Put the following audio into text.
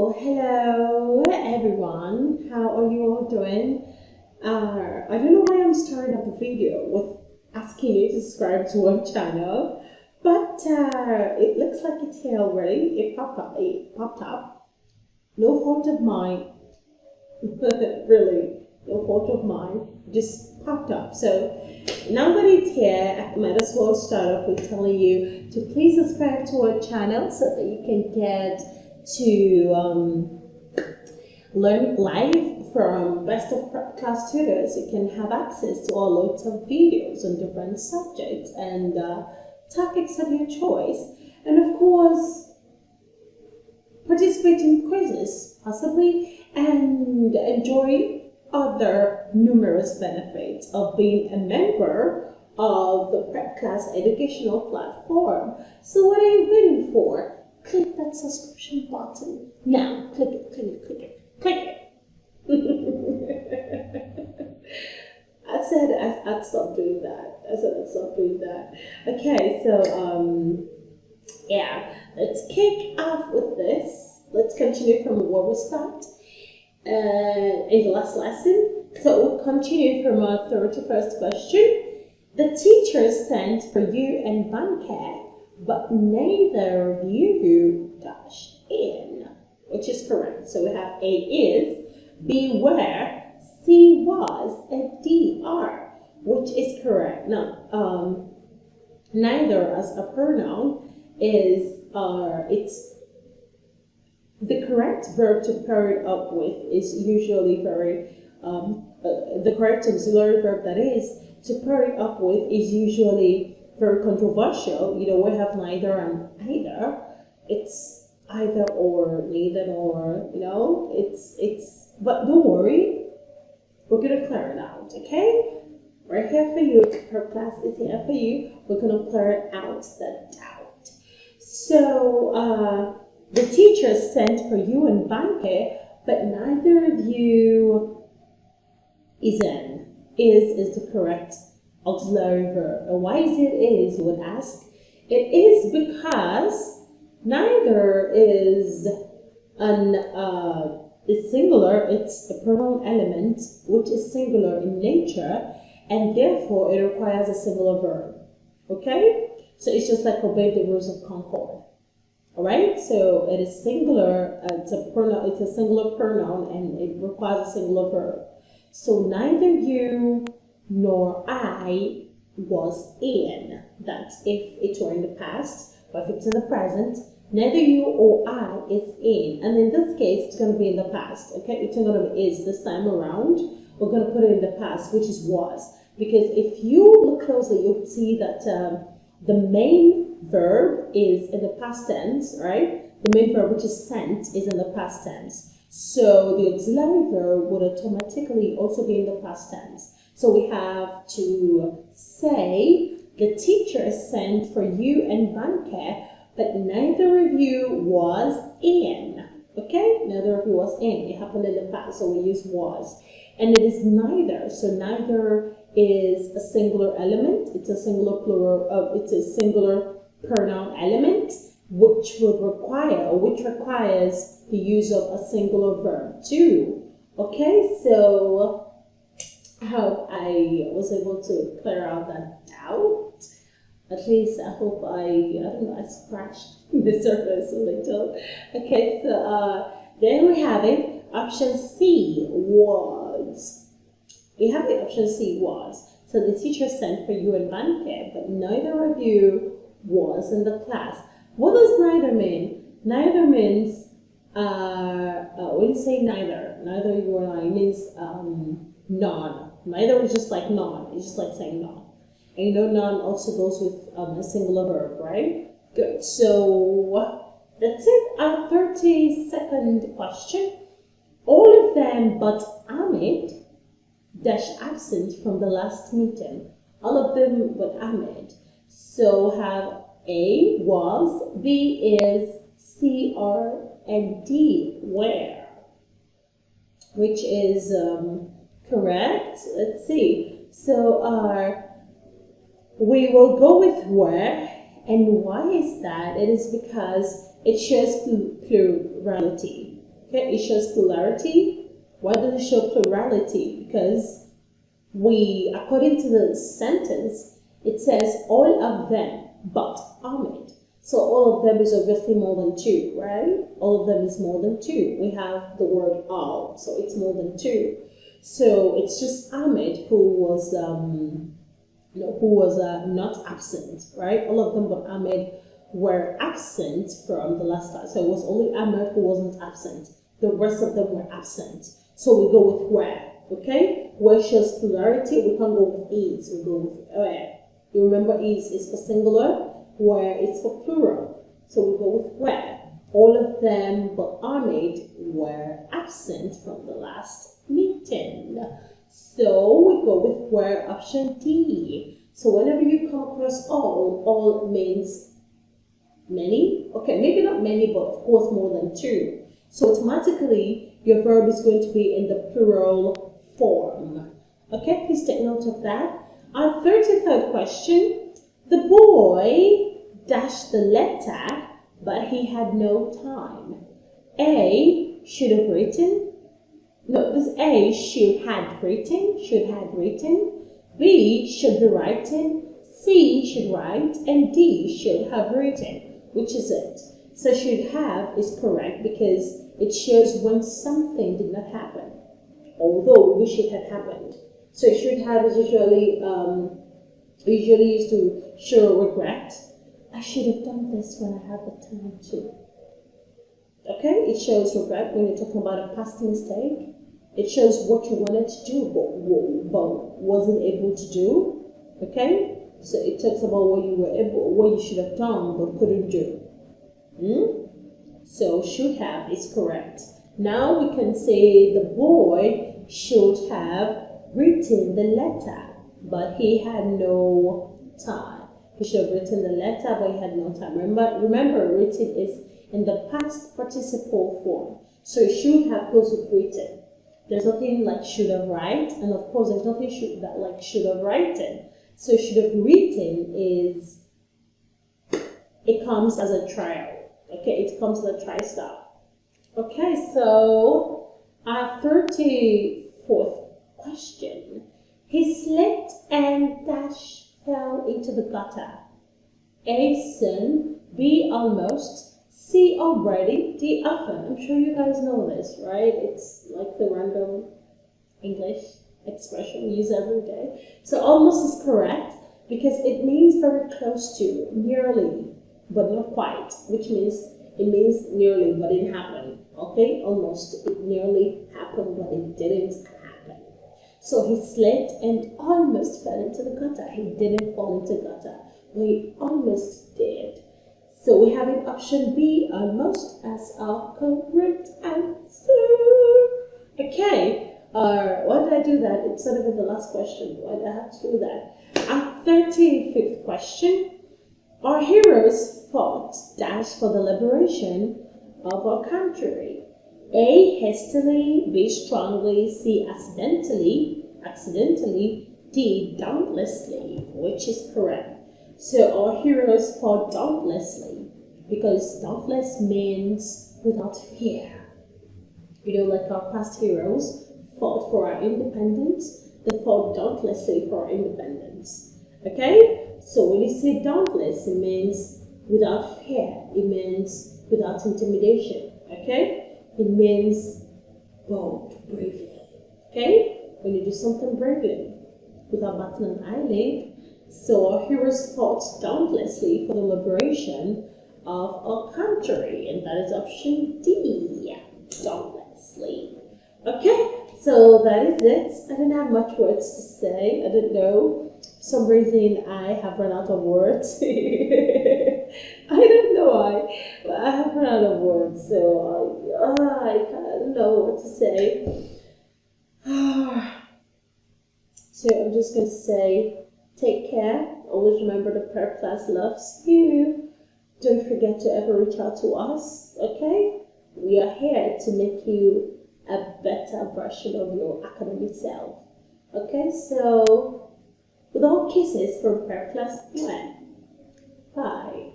Hello everyone, how are you all doing? I don't know why I'm starting up a video with asking you to subscribe to our channel, but it looks like it's here already. It popped up. No fault of mine, really, no fault of mine, just popped up. So now that it's here, I might as well start off with telling you to please subscribe to our channel so that you can get to learn live from best of PrepClass tutors. You can have access to all loads of videos on different subjects and topics of your choice, and of course participate in quizzes possibly and enjoy other numerous benefits of being a member of the PrepClass educational platform. So what are you waiting for? Click that subscription button now. Click it. I said I'd stop doing that. Okay, so yeah, let's kick off with this. Let's continue from where we stopped in the last lesson. So we'll continue from our 31st question. The teacher sent for you and Banker, but neither of you dash in, which is correct. So we have A is, B were, C was, and D are, which is correct. Now, neither as a pronoun is, it's the correct verb to pair it up with is usually very, the correct auxiliary verb that is to pair it up with is usually very controversial. You know, we have neither and either. It's either or, neither or, you know, but don't worry, we're gonna clear it out, okay? We're here for you, PrepClass is here for you. We're gonna clear out the doubt. So, the teacher sent for you and Banker, but neither of you is in. Is the correct auxiliary verb. And why is it is, you would ask? It is because neither is is singular. It's a pronoun element which is singular in nature, and therefore it requires a singular verb. Okay? So it's just like obey the rules of Concord. Alright? So it is singular, it's a singular pronoun and it requires a singular verb. So neither you nor I was in. That's if it were in the past, but if it's in the present, neither you or I is in. And in this case, it's going to be in the past. Okay, it's not going to be is this time around. We're going to put it in the past, which is was. Because if you look closely, you'll see that the main verb is in the past tense, right? The main verb, which is sent, is in the past tense. So the auxiliary verb would automatically also be in the past tense. So we have to say, the teacher sent for you and Banker, but neither of you was in. Okay? Neither of you was in. It happened in the past, so we use was. And it is neither. So neither is a singular element. It's a singular plural. It's a singular pronoun element, which requires the use of a singular verb too. Okay? So I hope I was able to clear out that doubt. At least I hope I scratched the surface a little. Okay, so there we have it. Option C was. We have the option C was. So the teacher sent for you and Banker, but neither of you was in the class. What does neither mean? Neither means, when you say neither you or I, means none. Neither is just like none. It's just like saying none. And you know none also goes with a singular verb, right? Good. So that's it. Our 32nd question. All of them but Ahmed dash absent from the last meeting. All of them but Ahmed. So have A was, B is, C are, and D were, which is correct. Let's see. So we will go with were, and why is that? It is because it shows plurality. Okay, it shows plurality. Why does it show plurality? Because according to the sentence, it says all of them but Ahmed. So all of them is obviously more than two, right? All of them is more than two. We have the word all, so it's more than two. So it's just Ahmed who was not absent, right? All of them but Ahmed were absent from the last class. So it was only Ahmed who wasn't absent. The rest of them were absent. So we go with where, okay? Where shows plurality, we can't go with is, we go with where. You remember is for singular, where is for plural. So we go with where. All of them but Ahmed were absent from the last meeting. So we go with where, option D. So whenever you come across all means many. Okay, maybe not many, but of course more than two. So automatically your verb is going to be in the plural form. Okay, please take note of that. Our 33rd question, the boy dashed the letter, but he had no time. A should have written. No, this A should had written. B should be writing. C should write, and D should have written. Which is it? So should have is correct because it shows when something did not happen, although we wish it had happened. So should have is usually used to show regret. I should have done this when I had the time to. Okay, it shows regret when you're talking about a past mistake. It shows what you wanted to do but wasn't able to do. Okay, so it talks about what you should have done but couldn't do. So should have is correct. Now we can say the boy should have written the letter, but he had no time. He should have written the letter, but he had no time. Remember, written is in the past participle form. So should have goes with written. There's nothing like should have write, and of course there's nothing like should have written. So should have written is, it comes as a trial. Okay, it comes as a tri-stop. Okay, so our 34th question. He slipped and fell into the gutter. A, soon. B, almost. C, already. D, often. I'm sure you guys know this, right? It's like the random English expression we use every day. So almost is correct because it means very close to, nearly, but not quite, which means it means nearly, but it didn't happen. Okay, almost. It nearly happened, but it didn't happen. So he slipped and almost fell into the gutter. He didn't fall into the gutter, but he almost did. So we have in option B, almost, as our correct answer. Okay, why did I do that? It's sort of in the last question. Why did I have to do that? Our 35th question. Our heroes fought for the liberation of our country. A, hastily. B, strongly. C, accidentally. D, dauntlessly, which is correct. So our heroes fought dauntlessly, because dauntless means without fear. You know, like our past heroes fought for our independence, they fought dauntlessly for our independence. Okay? So when you say dauntless, it means without fear, it means without intimidation. Okay? It means bold, bravely. Okay? When you do something bravely, without batting an eyelid. So our heroes fought dauntlessly for the liberation of our country, and that is option D, dauntlessly. Okay, so that is it. I didn't have much words to say. I don't know. For some reason, I have run out of words. I don't know why, but I have run out of words, so I kind of know what to say. So I'm just going to say, take care. Always remember the PrepClass loves you. Don't forget to ever reach out to us, okay? We are here to make you a better version of your academic self. Okay, so with all kisses from PrepClass, bye.